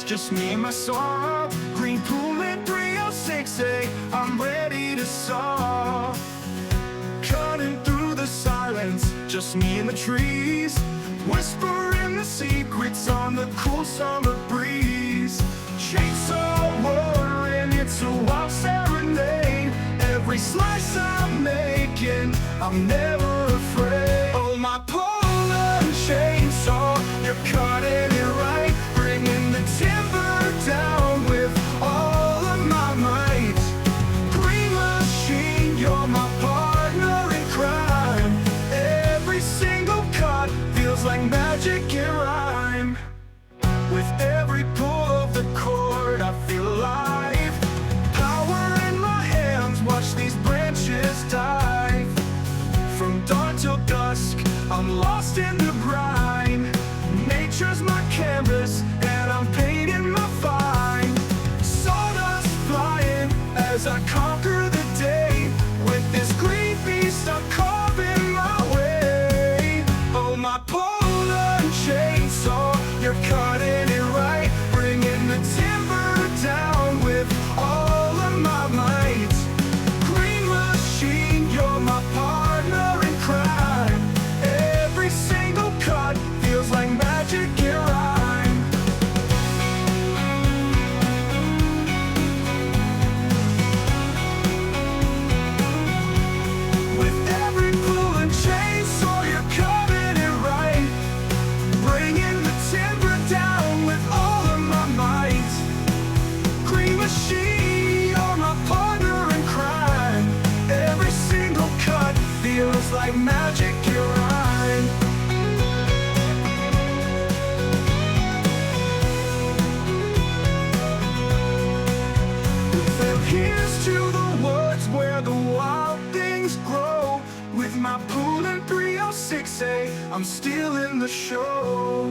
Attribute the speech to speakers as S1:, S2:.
S1: just me and my sorrow. Green Poulan 306A, I'm ready to saw. Cutting through the silence, just me and the trees, whispering the secrets on the cool summer breeze. Chainsaw whirring, it's a wild serenade. Every slice I'm making, I'm never afraid. Oh, my Poulan chainsaw, you're cutting it right, bringing the timber down with all of my might. Green machine, you're my partner in crime. Every single cut feels like magic in rhyme. With every pull of the cord, I feel alive. Power in my hands, watch these branches dive. From dawn till dusk, I'm lost in the grind. Nature's my canvas, and I'm painting my fine. Sawdust flying as I conquer the day. With this green beast, I'm carving my way. Oh, my Poulan chainsaw, you're cutting it right, bringing the timber down with all of my might. Green machine, you're my partner in crime. Every single cut feels like magic in rhyme. With every Poulan chainsaw, you're cutting it right, bringing the timber down with all of my might. Green machine, you're my partner in crime. Every single cut feels like magic in rhyme. Then here's to the woods where the wild things grow. With my Poulan 306A, I'm stealing the show.